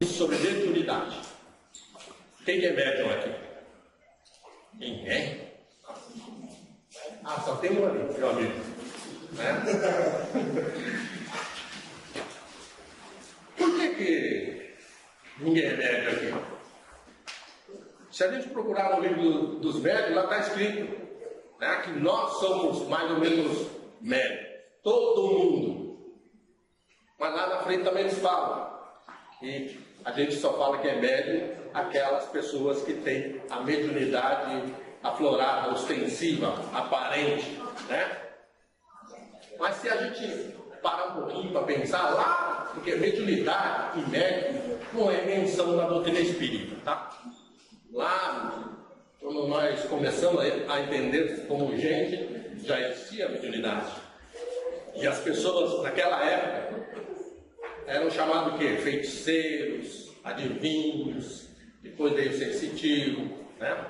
sobre mediunidade. Quem é médium aqui? Ninguém? Ah, só tem um ali, meu amigo. Né? Por que ninguém é médium aqui? Se a gente procurar no livro dos médiuns, lá está escrito, né, que nós somos mais ou menos médiuns. Todo mundo. Mas lá na frente também eles falam. E a gente só fala que é médium aquelas pessoas que têm a mediunidade aflorada, ostensiva, aparente, né? Mas se a gente parar um pouquinho para pensar lá, porque mediunidade e médium não é menção na doutrina espírita, tá? Lá, quando nós começamos a entender como gente, já existia a mediunidade. E as pessoas naquela época eram chamados de quê? Feiticeiros, adivinhos, depois veio o sensitivo, né?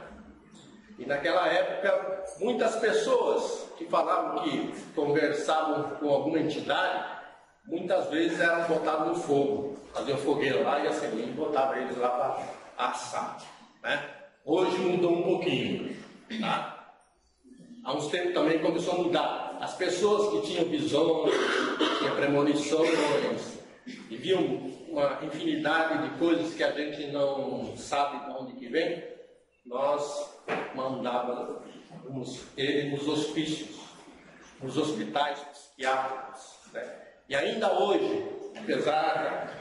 E naquela época, muitas pessoas que falavam que conversavam com alguma entidade, muitas vezes eram botados no fogo, faziam fogueira lá e assim, e botavam eles lá para assar, né? Hoje mudou um pouquinho, tá? Há uns tempos também começou a mudar. As pessoas que tinham visões, tinham premonições, e viam uma infinidade de coisas que a gente não sabe de onde que vem, nós mandávamos ele nos hospícios, nos hospitais psiquiátricos, né? E ainda hoje, apesar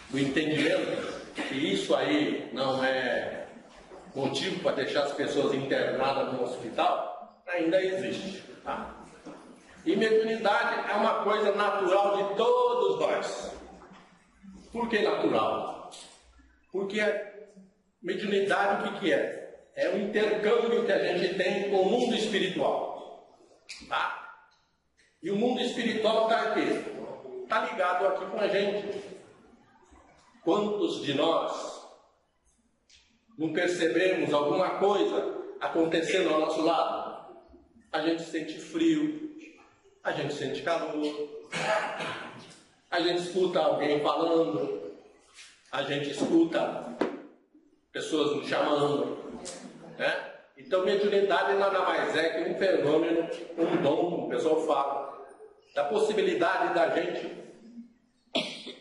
do entendimento que isso aí não é motivo para deixar as pessoas internadas no hospital, ainda existe, tá? E mediunidade é uma coisa natural de todos nós. Por que natural? Porque a mediunidade o que é? É o intercâmbio que a gente tem com o mundo espiritual. Tá? E o mundo espiritual está aqui. Está ligado aqui com a gente. Quantos de nós não percebemos alguma coisa acontecendo ao nosso lado? A gente sente frio. A gente sente calor, a gente escuta alguém falando, a gente escuta pessoas nos chamando, né? Então, mediunidade nada mais é que um fenômeno, um dom, como o pessoal fala, da possibilidade da gente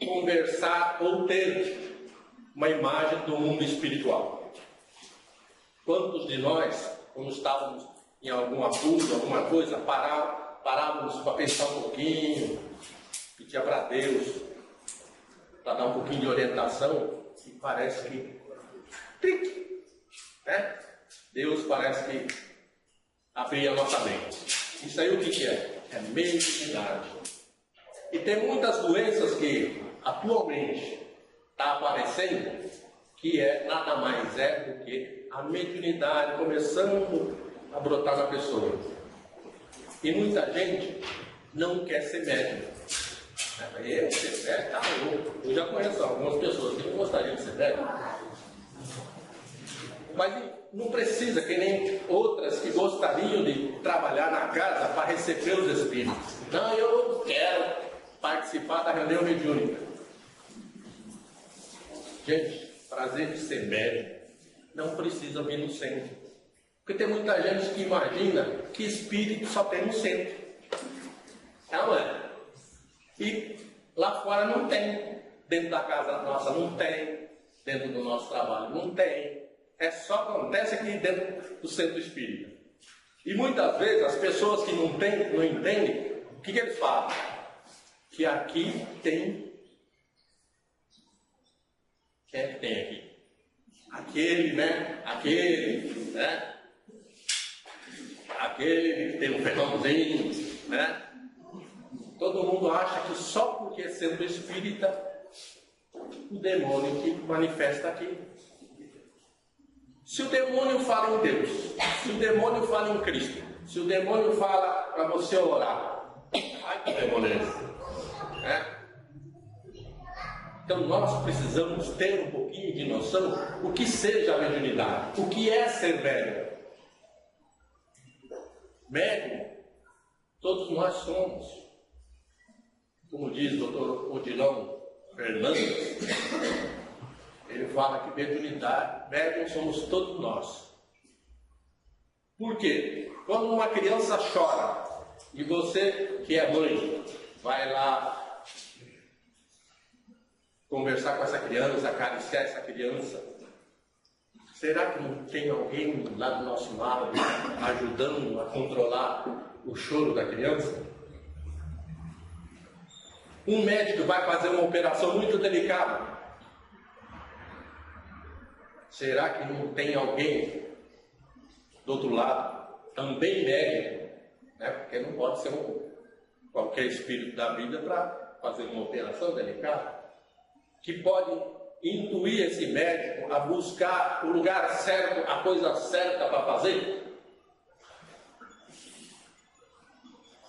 conversar ou ter uma imagem do mundo espiritual. Quantos de nós, quando estávamos em algum abuso, alguma coisa, parávamos para pensar um pouquinho, pedir para Deus, para dar um pouquinho de orientação, e parece que, né? Deus parece que abria a nossa mente. Isso aí o que é? É mediunidade. E tem muitas doenças que atualmente está aparecendo, que é nada mais é do que a mediunidade começando a brotar na pessoa. E muita gente não quer ser médium. Eu ser médium, tá louco. Eu já conheço algumas pessoas que não gostariam de ser médium. Mas não precisa, que nem outras que gostariam de trabalhar na casa para receber os espíritos. Não, eu quero participar da reunião mediúnica. Gente, prazer de ser médium não precisa vir no centro. Porque tem muita gente que imagina que espírito só tem no centro. Não é? E lá fora não tem. Dentro da casa nossa não tem. Dentro do nosso trabalho não tem. É só acontece aqui dentro do centro espírita. E muitas vezes as pessoas que não entendem, o que eles falam? Que aqui tem. Quem é que tem aqui? Aquele, né? Aquele, né? Aquele que tem um fenômenozinho, né? Todo mundo acha que só porque é centro espírita, o demônio que manifesta aqui. Se o demônio fala em Deus, se o demônio fala em Cristo, se o demônio fala para você orar, ai que demônio é esse? Né? Então nós precisamos ter um pouquinho de noção o que seja a mediunidade, o que é ser médium. Médium, todos nós somos. Como diz o doutor Odilon, Fernandes, ele fala que mediunidade, médium somos todos nós. Por quê? Quando uma criança chora e você, que é mãe, vai lá conversar com essa criança, acariciar essa criança, será que não tem alguém lá do nosso lado ajudando a controlar o choro da criança? Um médico vai fazer uma operação muito delicada. Será que não tem alguém do outro lado, também médico, né? Porque não pode ser qualquer espírito da vida para fazer uma operação delicada, que pode intuir esse médico a buscar o lugar certo, a coisa certa para fazer?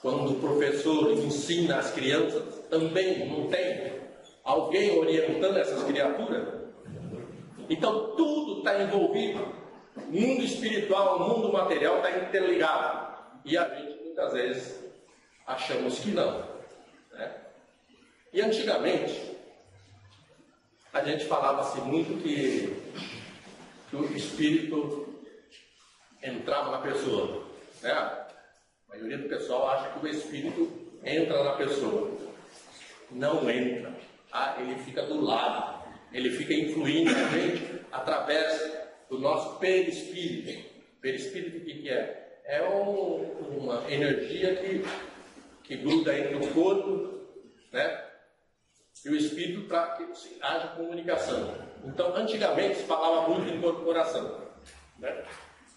Quando o professor ensina as crianças, também não tem alguém orientando essas criaturas? Então tudo está envolvido. O mundo espiritual, o mundo material está interligado. E a gente muitas vezes achamos que não, né? E antigamente a gente falava-se muito que o espírito entrava na pessoa, né? A maioria do pessoal acha que o espírito entra na pessoa. Não entra, tá? Ele fica do lado, ele fica influindo a gente através do nosso perispírito. Perispírito, o que é? É uma energia que gruda entre o corpo, né, e o espírito para que haja comunicação. Então, antigamente se falava muito em incorporação, né?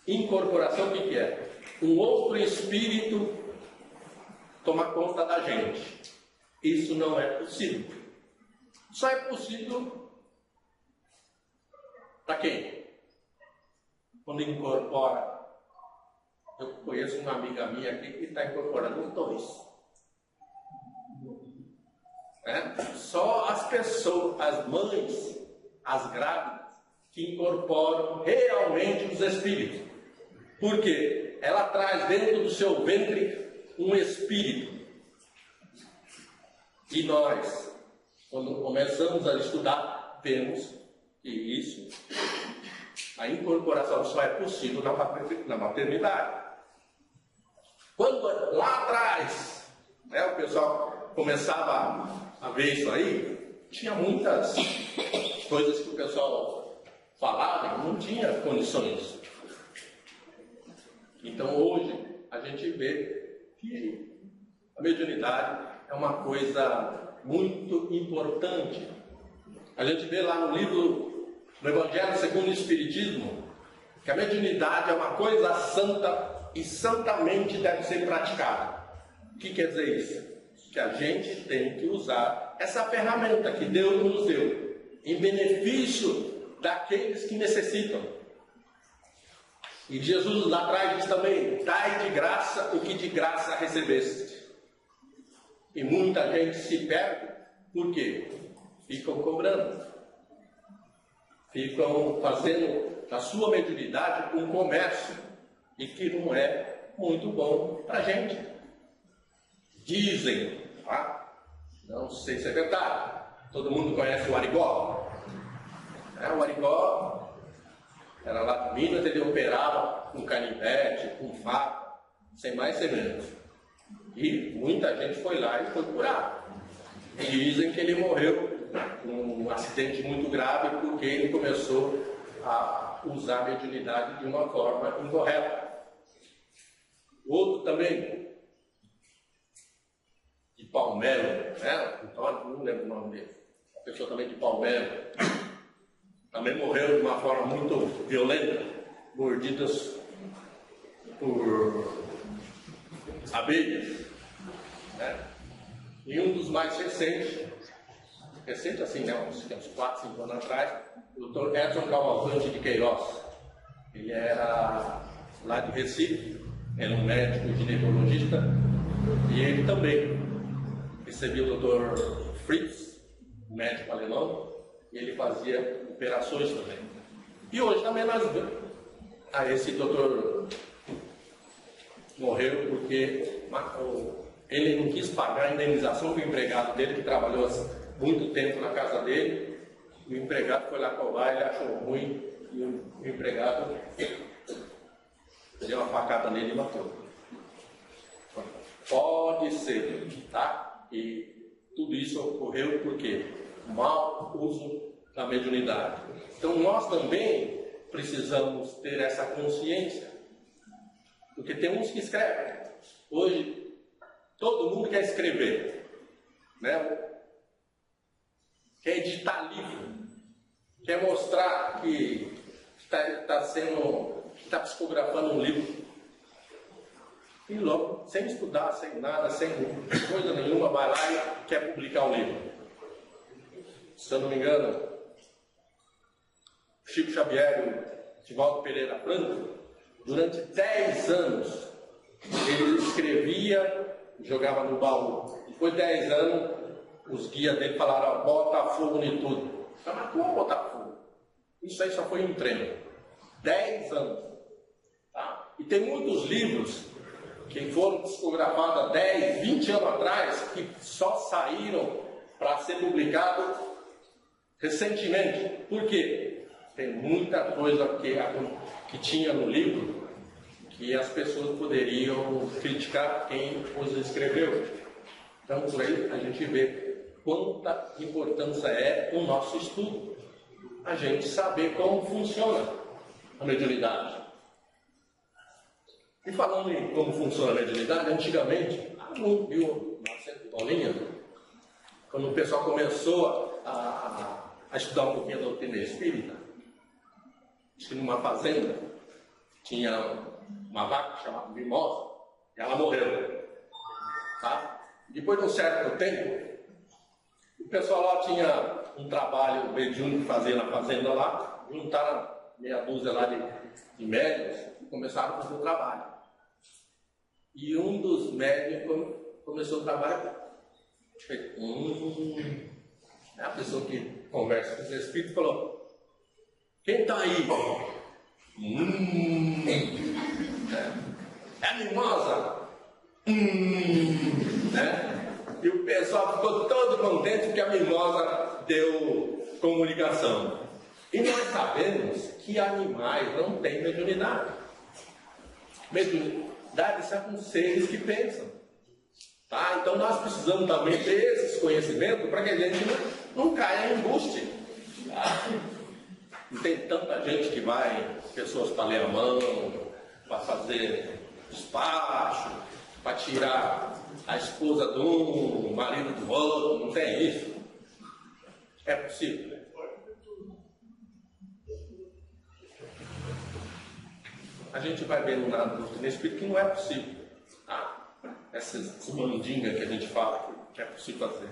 Incorporação, o que é? Um outro espírito tomar conta da gente. Isso não é possível. Só é possível para quem? Quando incorpora. Eu conheço uma amiga minha aqui que está incorporando os dois. Né? Só as pessoas, as mães, as grávidas, que incorporam realmente os espíritos. Por quê? Ela traz dentro do seu ventre um espírito. E nós, quando começamos a estudar, vemos que isso, a incorporação só é possível na maternidade. Quando lá atrás, né, o pessoal começava a ver isso aí, tinha muitas coisas que o pessoal falava e não tinha condições. Então hoje a gente vê que a mediunidade é uma coisa muito importante. A gente vê lá no livro, no Evangelho segundo o Espiritismo, que a mediunidade é uma coisa santa e santamente deve ser praticada. O que quer dizer isso? Que a gente tem que usar essa ferramenta que Deus nos deu em benefício daqueles que necessitam. E Jesus lá atrás diz também: dai de graça o que de graça recebeste. E muita gente se perde, por quê? Ficam cobrando. Ficam fazendo da sua mediunidade um comércio, e que não é muito bom para a gente. Dizem, tá? Não sei se é verdade, todo mundo conhece o Arigó. O Arigó era lá de Minas, ele operava com canivete, com faca, sem mais sem menos. E muita gente foi lá e foi curado. Dizem que ele morreu num acidente muito grave porque ele começou a usar a mediunidade de uma forma incorreta. Outro também, de Palmelo, né? Não lembro o nome dele. Uma pessoa também de Palmelo. Também morreu de uma forma muito violenta, mordidas por abelhas, né? E um dos mais recente assim, né? Uns 4, 5 anos atrás, o Dr. Edson Cavalcante de Queiroz. Ele era lá de Recife, era um médico ginecologista, e ele também recebia o Dr. Fritz, um médico alemão, e ele fazia operações também. E hoje também nós vemos esse doutor morreu porque ele não quis pagar a indenização para o empregado dele que trabalhou muito tempo na casa dele, o empregado foi lá cobrar, ele achou ruim, e o empregado deu uma facada nele e matou. Pode ser, tá? E tudo isso ocorreu por quê? Mau uso da mediunidade. Então nós também precisamos ter essa consciência, porque tem uns que escrevem. Hoje todo mundo quer escrever, né? Quer editar livro, quer mostrar que está psicografando um livro. E logo, sem estudar, sem nada, sem coisa nenhuma, vai lá e quer publicar um livro. Se eu não me engano, Chico Xavier e Divaldo Pereira Franco, durante 10 anos, ele escrevia e jogava no baú. Depois de 10 anos, os guias dele falaram, bota fogo em tudo. Mas como botar fogo? Isso aí só foi um treino. 10 anos. Tá? E tem muitos livros que foram psicografados há 10, 20 anos atrás, que só saíram para ser publicados recentemente. Por quê? Tem muita coisa que tinha no livro que as pessoas poderiam criticar quem os escreveu. Então, por aí a gente vê quanta importância é o nosso estudo. A gente saber como funciona a mediunidade. E falando em como funciona a mediunidade, antigamente, viu, Marcelo e Paulinha, quando o pessoal começou a estudar um pouquinho a doutrina espírita, acho que numa fazenda tinha uma vaca chamada Mimosa, e ela morreu. Tá? Depois de um certo tempo, o pessoal lá tinha um trabalho mediúnico que fazia na fazenda lá, juntaram meia dúzia lá de médiuns e começaram a fazer o trabalho. E um dos médiuns começou o trabalho. A pessoa que conversa com os espíritos falou: quem está aí? É a Mimosa? Né? E o pessoal ficou todo contente porque a Mimosa deu comunicação. E nós sabemos que animais não têm mediunidade. Mediunidade são seres que pensam. Tá? Então nós precisamos também ter esses conhecimentos para que a gente não caia em embuste. Tá? Não tem tanta gente que vai, pessoas para ler a mão, para fazer despacho, para tirar a esposa de um, o marido do outro, não tem isso. É possível. A gente vai vendo na doutrina espírita que não é possível. Tá? Essas mandingas que a gente fala que é possível fazer.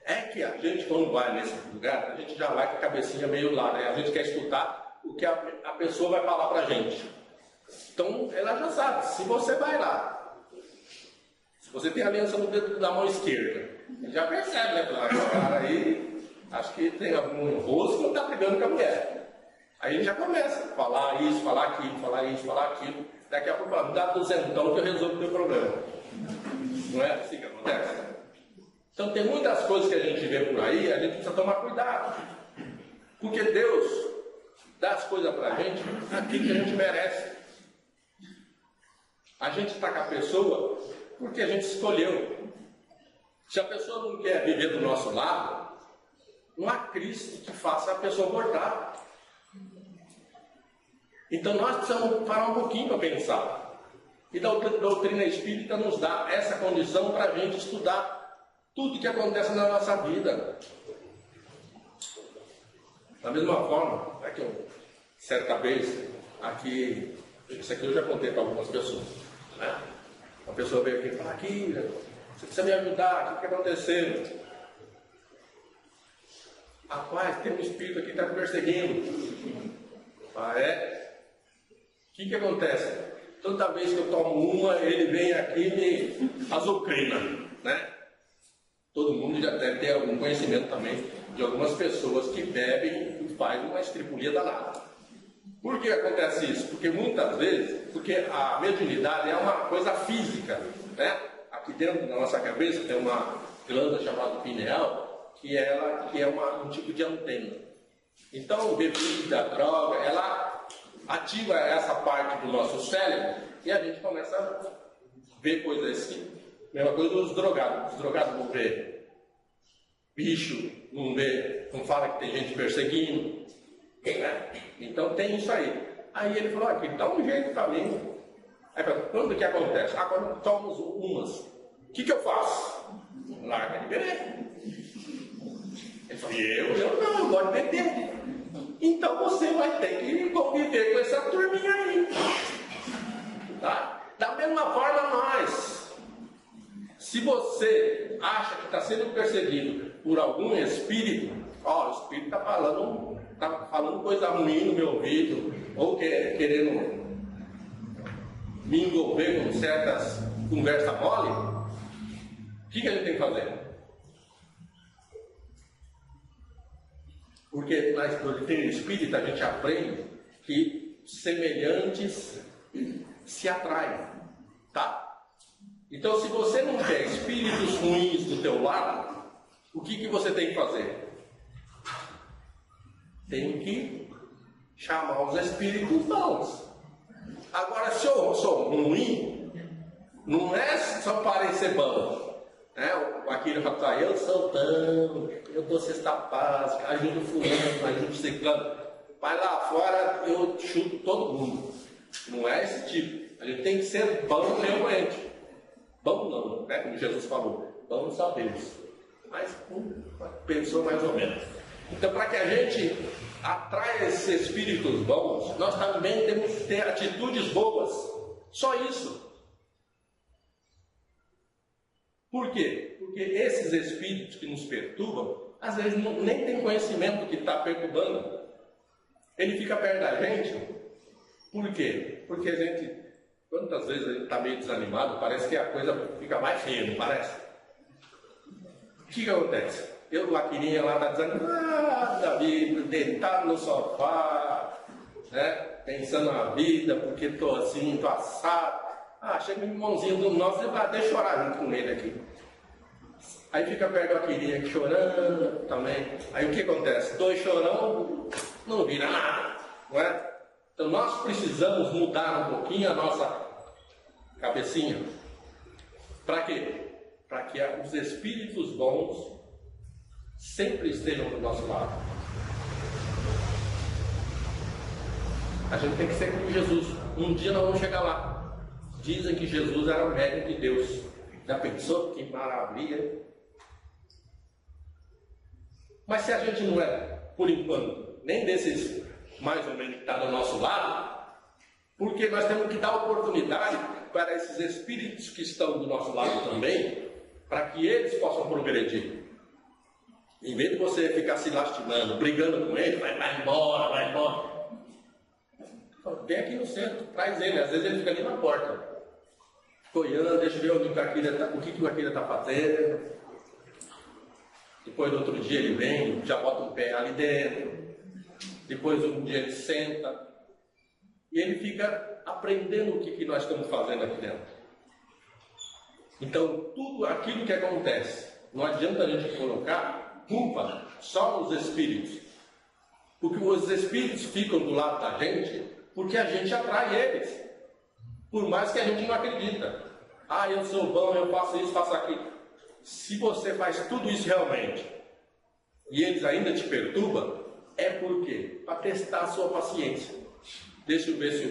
É que a gente, quando vai nesse lugar, a gente já vai com a cabecinha meio lá, né? A gente quer escutar o que a pessoa vai falar pra gente. Então, ela já sabe, se você vai lá, se você tem a aliança no dedo da mão esquerda, ele já percebe, né? Esse cara aí, acho que tem algum rosto que não está brigando com a mulher. Aí ele já começa a falar isso, falar aquilo, falar isso, falar aquilo. Daqui a pouco fala, me dá 200 que eu resolvo o teu problema. Não é assim que acontece? Então tem muitas coisas que a gente vê por aí, a gente precisa tomar cuidado. Porque Deus dá as coisas para a gente aquilo que a gente merece. A gente está com a pessoa porque a gente escolheu. Se a pessoa não quer viver do nosso lado, não há Cristo que faça a pessoa voltar. Então nós precisamos parar um pouquinho para pensar. E a doutrina espírita nos dá essa condição para a gente estudar tudo que acontece na nossa vida. Da mesma forma, certa vez, isso aqui eu já contei para algumas pessoas. Né? Uma pessoa veio aqui e falou, aqui, você precisa me ajudar, o que está acontecendo? Rapaz, tem um espírito aqui que está me perseguindo. Ah, é? O que acontece? Toda vez que eu tomo uma, ele vem aqui e me azucrina, né? Todo mundo já deve ter algum conhecimento também de algumas pessoas que bebem e fazem uma estripulia danada. Por que acontece isso? Porque muitas vezes, porque a mediunidade é uma coisa física, né? Aqui dentro da nossa cabeça tem uma glândula chamada pineal, que é um tipo de antena. Então, bebida, droga, ela ativa essa parte do nosso cérebro e a gente começa a ver coisas assim. Mesma coisa dos drogados. Os drogados não vê bicho, não vê, não fala que tem gente perseguindo. Né? Então tem isso aí. Aí ele falou, aqui, dá um jeito pra mim. Aí falou, quando que acontece? Ah, quando tomamos umas. O que eu faço? Larga de beber. Ele falou, eu gosto de beber. Então você vai ter que conviver com essa turminha aí. Tá? Da mesma forma nós. Se você acha que está sendo perseguido por algum espírito, ó, o espírito está falando coisa ruim no meu ouvido, ou querendo me envolver com certas conversas mole, o que a gente tem que fazer? Porque na doutrina espírita a gente aprende que semelhantes se atraem, tá? Então, se você não quer espíritos ruins do teu lado, o que você tem que fazer? Tem que chamar os espíritos bons. Agora, se eu sou ruim, não é só parecer bom. Né? O Akira fala, eu sou bom, eu dou cesta básica, ajudo fulano, ajudo ciclano. Mas lá fora eu chuto todo mundo. Não é esse tipo. A gente tem que ser bom realmente. Bom não, né? Como Jesus falou, bom sabemos, mas pensou mais ou menos. Então, para que a gente atraia esses espíritos bons, nós também temos que ter atitudes boas. Só isso. Por quê? Porque esses espíritos que nos perturbam, às vezes nem tem conhecimento do que está perturbando. Ele fica perto da gente. Por quê? Porque a gente... Quantas vezes a gente está meio desanimado, parece que a coisa fica mais feia, não parece? O que acontece? Eu, o Aquirinha lá, está desanimado da vida, deitado no sofá, né? Pensando na vida, porque estou assim, estou assado. Ah, chega um irmãozinho do nosso, deixa eu chorar junto com ele aqui. Aí fica perto do Aquirinha aqui chorando também. Aí o que acontece? Dois chorão, não vira nada, não é? Então nós precisamos mudar um pouquinho a nossa cabecinha. Para quê? Para que os espíritos bons sempre estejam do nosso lado. A gente tem que ser como Jesus. Um dia nós vamos chegar lá. Dizem que Jesus era o médico de Deus. Já pensou? Que maravilha. Mas se a gente não é, por enquanto, nem desses mais ou menos que está do nosso lado, porque nós temos que dar oportunidade para esses espíritos que estão do nosso lado também, para que eles possam progredir. Em vez de você ficar se lastimando, brigando com ele, vai embora, vai embora. Vem aqui no centro, traz ele, às vezes ele fica ali na porta. Olhando, deixa eu ver o que o Akira está fazendo. Depois do outro dia ele vem, já bota um pé ali dentro. Depois um dia ele senta e ele fica aprendendo o que nós estamos fazendo aqui dentro. Então, tudo aquilo que acontece, não adianta a gente colocar culpa só nos espíritos. Porque os espíritos ficam do lado da gente porque a gente atrai eles. Por mais que a gente não acredita. Ah, eu sou bom, eu faço isso, faço aquilo. Se você faz tudo isso realmente e eles ainda te perturbam, é por quê? Para testar a sua paciência. Deixa eu ver se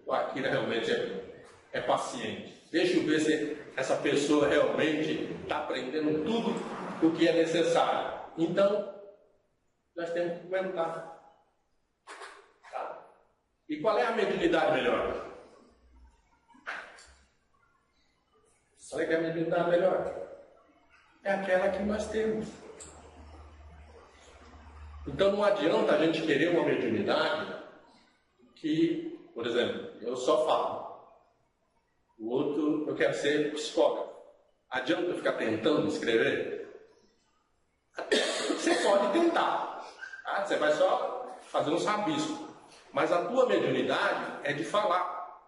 o Akira realmente é paciente. Deixa eu ver se essa pessoa realmente está aprendendo tudo o que é necessário. Então, nós temos que aguentar. Tá? E qual é a mediunidade melhor? Sabe que a mediunidade melhor? É aquela que nós temos. Então não adianta a gente querer uma mediunidade que, por exemplo, eu só falo. O outro, eu quero ser psicólogo. Adianta eu ficar tentando escrever? Você pode tentar. Tá? Você vai só fazer um rabisco. Mas a tua mediunidade é de falar.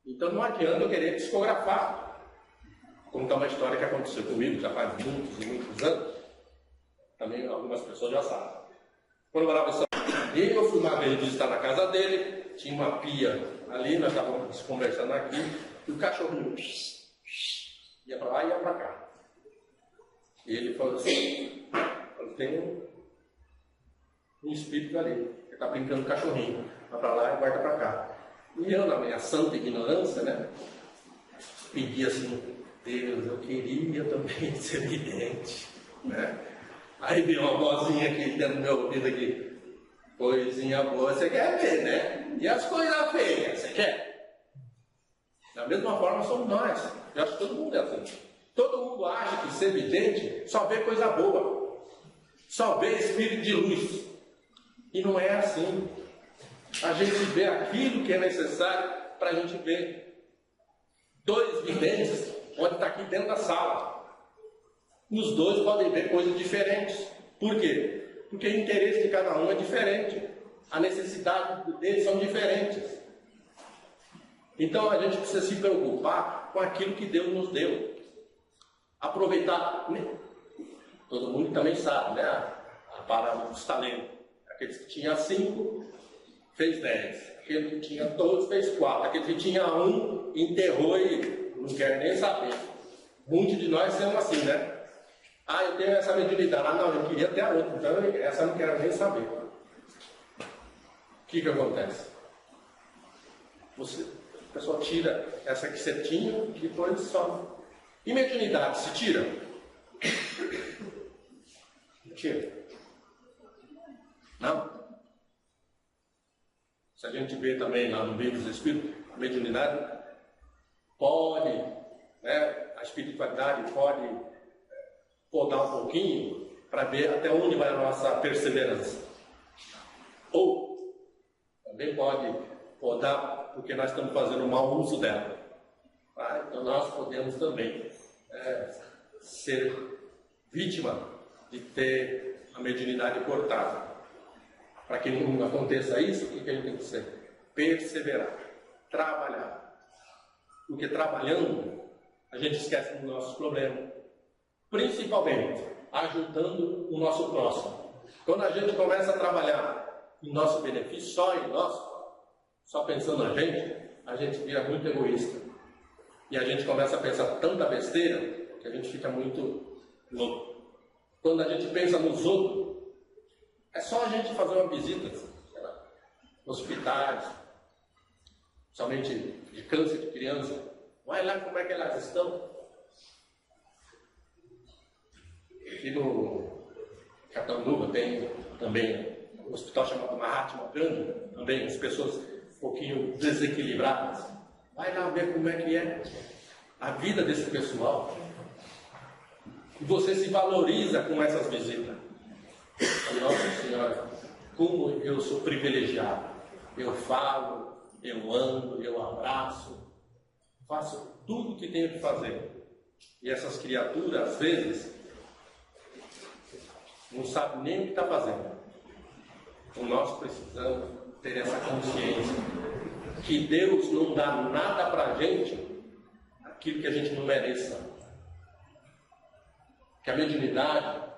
Então não adianta eu querer psicografar. Contar uma história que aconteceu comigo já faz muitos e muitos anos. Também algumas pessoas já sabem. Quando eu morava em São Paulo, eu fui uma vez visitar na casa dele, tinha uma pia ali, nós estávamos conversando aqui, e o cachorrinho ia para lá e ia para cá. E ele falou assim, tem um espírito ali, que está brincando com o cachorrinho, vai para lá e volta para cá. E eu, na minha santa ignorância, né, pedi assim, Deus, eu queria também ser vidente, né? Aí veio uma vozinha aqui dentro do meu ouvido aqui, coisinha boa, você quer ver, né? E as coisas feias, você quer? Da mesma forma somos nós. Eu acho que todo mundo é assim. Todo mundo acha que ser vidente só vê coisa boa, só vê espírito de luz. E não é assim. A gente vê aquilo que é necessário para a gente ver. Dois videntes, onde está aqui dentro da sala. Os dois podem ver coisas diferentes. Por quê? Porque o interesse de cada um é diferente. A necessidade deles são diferentes. Então a gente precisa se preocupar com aquilo que Deus nos deu. Aproveitar. Todo mundo também sabe, né? A parábola dos talentos. Aqueles que tinham 5, fez 10. Aquele que tinha todos, fez 4. Aquele que tinha 1, enterrou e não quer nem saber. Muitos de nós somos assim, né? Ah, eu tenho essa mediunidade. Ah, não, eu queria ter a outra. Então essa eu não quero nem saber. O que acontece? A pessoa tira essa que você tinha e depois só. E mediunidade, se tira? Tira. Não? Se a gente vê também lá no livro dos Espíritos, a mediunidade pode, né, a espiritualidade pode podar um pouquinho para ver até onde vai a nossa perseverança. Ou também pode podar porque nós estamos fazendo mau uso dela. Ah, então nós podemos também ser vítima de ter a mediunidade cortada. Para que não aconteça isso, o que a gente tem que ser? Perseverar, trabalhar. Porque trabalhando, a gente esquece dos nossos problemas. Principalmente, ajudando o nosso próximo. Quando a gente começa a trabalhar em nosso benefício, só em nós, só pensando na gente vira muito egoísta. E a gente começa a pensar tanta besteira que a gente fica muito louco. Quando a gente pensa nos outros, é só a gente fazer uma visita, sei lá, hospitais, somente de câncer de criança. Vai lá como é que elas estão. Aqui no Catanduva tem também um hospital chamado Mahatma Gandhi, também as pessoas um pouquinho desequilibradas. Vai lá ver como é que é a vida desse pessoal. E você se valoriza com essas visitas. Nossa Senhora, como eu sou privilegiado. Eu falo, eu ando, eu abraço, faço tudo o que tenho que fazer. E essas criaturas, às vezes, não sabem nem o que está fazendo. Então nós precisamos ter essa consciência que Deus não dá nada para a gente aquilo que a gente não mereça. Que a mediunidade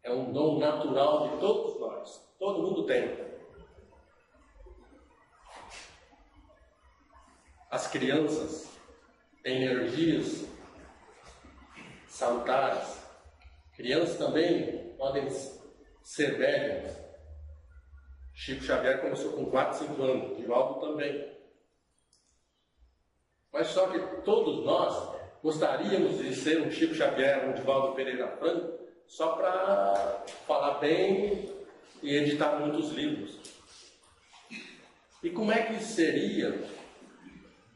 é um dom natural de todos nós. Todo mundo tem. As crianças têm energias salutares. Crianças também podem ser velhas. Chico Xavier começou com 4, 5 anos. Divaldo também. Mas só que todos nós gostaríamos de ser um Chico Xavier, um Divaldo Pereira Franco, só para falar bem e editar muitos livros. E como é que seria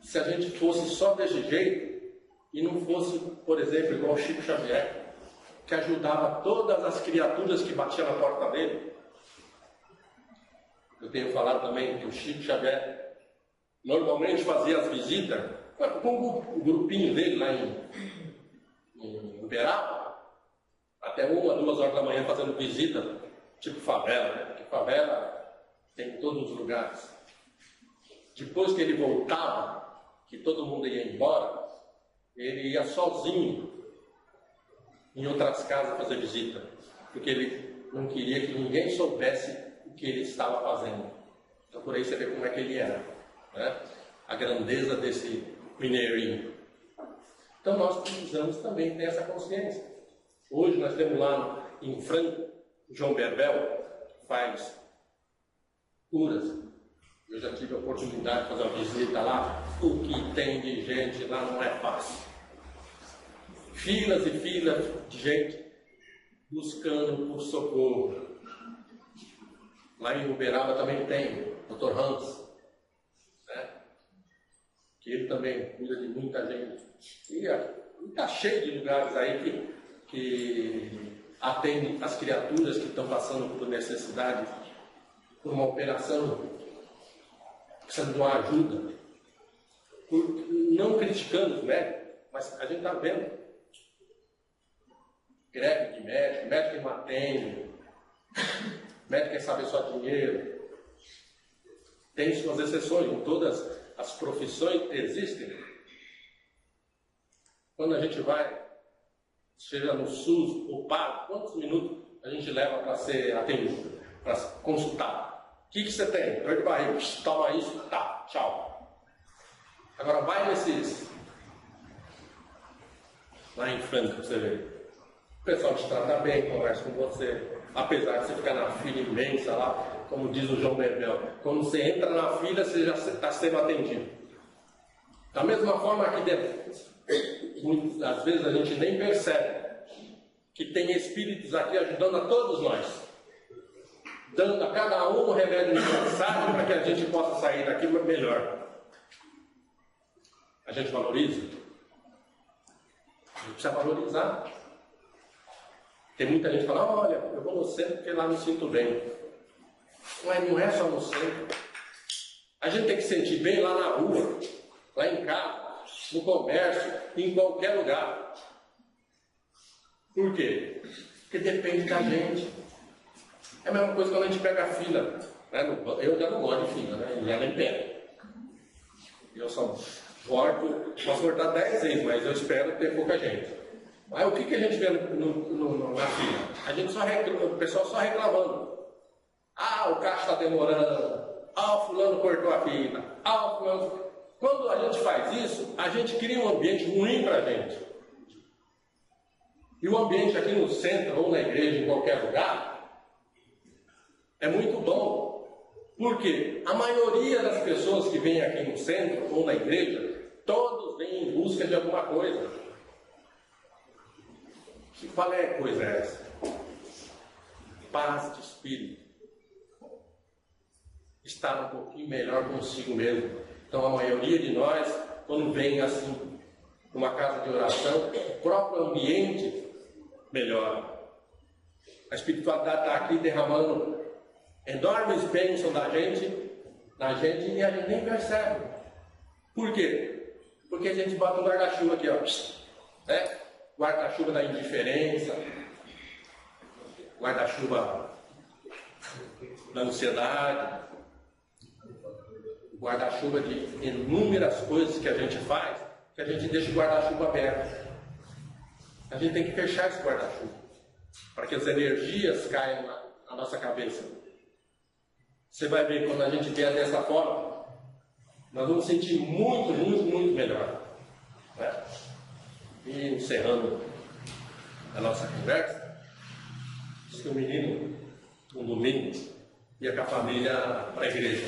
se a gente fosse só desse jeito e não fosse, por exemplo, igual o Chico Xavier, que ajudava todas as criaturas que batiam na porta dele? Eu tenho falado também que o Chico Xavier normalmente fazia as visitas com o grupinho dele lá em Uberaba, até 1 ou 2 horas da manhã fazendo visita, tipo favela, né? Porque favela tem em todos os lugares. Depois que ele voltava, que todo mundo ia embora, ele ia sozinho em outras casas fazer visita. porque ele não queria que ninguém soubesse o que ele estava fazendo. Então por aí você vê como é que ele era, né? A grandeza desse mineirinho. Então nós precisamos também ter essa consciência. Hoje nós temos lá em Franco, João Berbel, que faz curas. Eu já tive a oportunidade de fazer uma visita lá. O que tem de gente lá não é fácil. Filas e filas de gente buscando por socorro. Lá em Uberaba também tem o Dr. Hans, né? Que ele também cuida de muita gente. E está cheio de lugares aí que atendem as criaturas que estão passando por necessidade, por uma operação, precisando de uma ajuda. Não criticando os médicos, mas a gente está vendo greve de médico, médico que não atende, médico quer saber só dinheiro. Tem suas exceções, em todas as profissões existem. Quando a gente vai, chega no SUS ou paga, quantos minutos a gente leva para ser atendido, para consultar? O que você tem? Dor de barriga, toma isso, tá, tchau. Agora vai nesses, lá em Franca, você vê. O pessoal te trata bem, conversa com você, apesar de você ficar na fila imensa lá, como diz o João Berbel. Quando você entra na fila, você já está sendo atendido. Da mesma forma aqui dentro, às vezes a gente nem percebe que tem espíritos aqui ajudando a todos nós, dando a cada um o remédio necessário para que a gente possa sair daqui melhor. A gente valoriza? A gente precisa valorizar. Tem muita gente que fala, olha, eu vou no centro porque lá me sinto bem. Mas não é só no centro. A gente tem que se sentir bem lá na rua, lá em casa, no comércio, em qualquer lugar. Por quê? Porque depende da gente. É a mesma coisa quando a gente pega a fila. Né? Eu já não gosto de fila, né? Já nem pego. Eu só corto, posso cortar 10 vezes, mas eu espero ter pouca gente. Aí o que a gente vê na fila? A gente o pessoal só reclamando. Ah, o caixa está demorando. Ah, o fulano cortou a fila. Ah, o fulano... Quando a gente faz isso, a gente cria um ambiente ruim para a gente. E o ambiente aqui no centro, ou na igreja, em qualquer lugar, é muito bom. Por quê? A maioria das pessoas que vêm aqui no centro, ou na igreja, todos vêm em busca de alguma coisa. E qual é a coisa essa? Paz de espírito. Estar um pouquinho melhor consigo mesmo. Então a maioria de nós, quando vem assim, numa casa de oração, o próprio ambiente melhora. A espiritualidade está aqui derramando enormes bênçãos na gente e a gente nem percebe. Por quê? Porque a gente bota um guarda-chuva aqui, ó. Né? Guarda-chuva da indiferença, guarda-chuva da ansiedade, guarda-chuva de inúmeras coisas que a gente faz, que a gente deixa o guarda-chuva aberto. A gente tem que fechar esse guarda-chuva, para que as energias caiam na nossa cabeça. Você vai ver, quando a gente vê dessa forma, nós vamos sentir muito, muito, muito melhor. Né? E encerrando a nossa conversa, diz que o menino, um domingo, ia com a família para a igreja.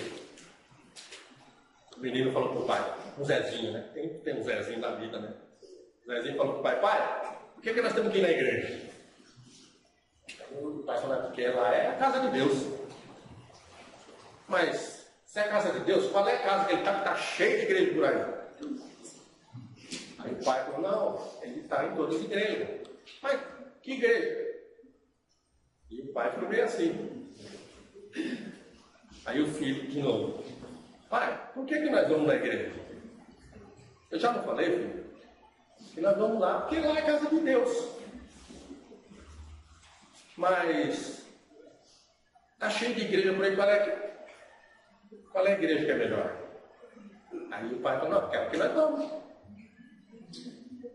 O menino falou para o pai, um Zezinho, né? Tem um Zezinho na vida, né? O Zezinho falou para o pai, por que nós temos que ir na igreja? O pai falou, porque lá é a casa de Deus. Mas, se é a casa de Deus, qual é a casa que ele está, que está cheio de igreja por aí? Aí o pai falou, não, ele está em todas as igrejas. Mas, que igreja? E o pai ficou meio assim. Aí o filho, de novo, pai, por que nós vamos na igreja? Eu já não falei, filho, que nós vamos lá, porque lá é a casa de Deus. Mas, está cheio de igreja por aí, qual é a igreja que é melhor? Aí o pai falou, não, quero que nós vamos.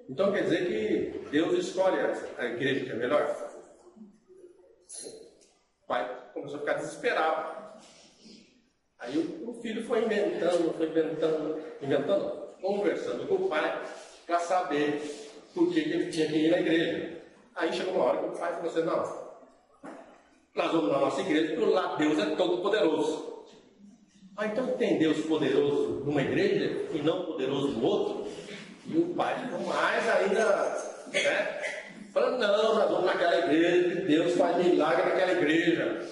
Então quer dizer que Deus escolhe a igreja que é melhor? começou a ficar desesperado. Aí o filho foi inventando, conversando com o pai para saber por que ele tinha que ir na igreja. Aí chegou uma hora que o pai falou assim, não, nós vamos na nossa igreja, porque lá Deus é todo poderoso. Ah, então tem Deus poderoso numa igreja e não poderoso no outro? E o pai ficou mais ainda, né? Falando, não, nós vamos naquela igreja, que Deus faz milagre naquela igreja.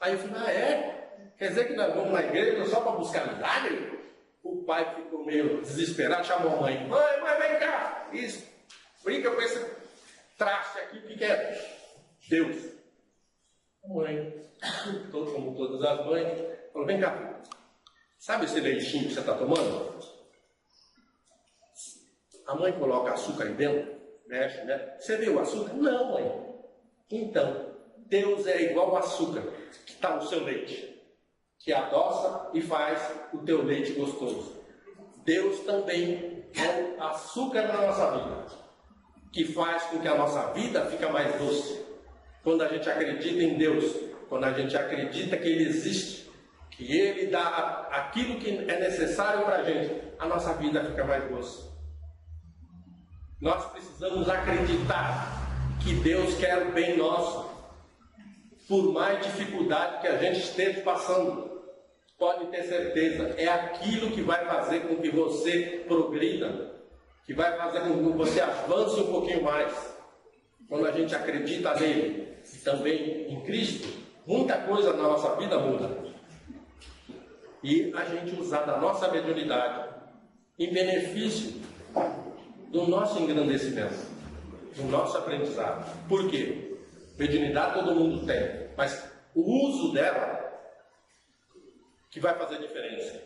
Aí eu falei, ah, é? Quer dizer que nós vamos na igreja só para buscar milagre? O pai ficou meio desesperado, chamou a mãe. Mãe, vem cá. Isso. Brinca com esse traste aqui, o que é? Deus. A mãe, como todas as mães, falou, vem cá. Sabe esse leitinho que você está tomando? A mãe coloca açúcar aí dentro, mexe, né? Você viu o açúcar? Não, mãe. Então, Deus é igual ao açúcar que está no seu leite, que adoça e faz o teu leite gostoso. Deus também é o açúcar na nossa vida, que faz com que a nossa vida fique mais doce. Quando a gente acredita em Deus, quando a gente acredita que Ele existe, que Ele dá aquilo que é necessário para a gente, a nossa vida fica mais doce. Nós precisamos acreditar que Deus quer o bem nosso, por mais dificuldade que a gente esteja passando. Pode ter certeza, é aquilo que vai fazer com que você progrida, que vai fazer com que você avance um pouquinho mais. Quando a gente acredita nele e também em Cristo, muita coisa na nossa vida muda. E a gente usar da nossa mediunidade em benefício do nosso engrandecimento, do nosso aprendizado. Por quê? Mediunidade todo mundo tem, mas o uso dela que vai fazer diferença.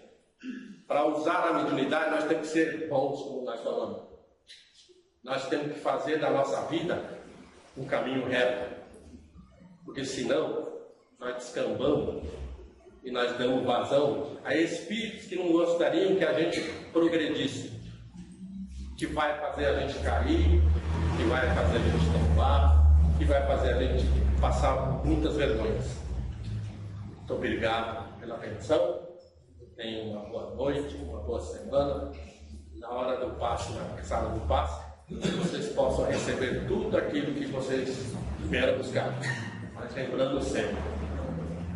Para usar a mediunidade, nós temos que ser bons, como nós falamos. Nós temos que fazer da nossa vida um caminho reto. Porque senão, nós descambamos e nós damos vazão a espíritos que não gostariam que a gente progredisse, que vai fazer a gente cair, que vai fazer a gente tombar, que vai fazer a gente passar muitas vergonhas. Muito obrigado pela atenção. Tenham uma boa noite, uma boa semana. Na hora do passe, na sala do passe, vocês possam receber tudo aquilo que vocês vieram buscar. Mas lembrando sempre,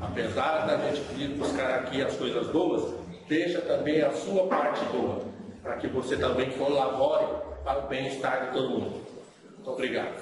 apesar da gente vir buscar aqui as coisas boas, deixa também a sua parte boa, para que você também colabore para o bem-estar de todo mundo. Muito obrigado.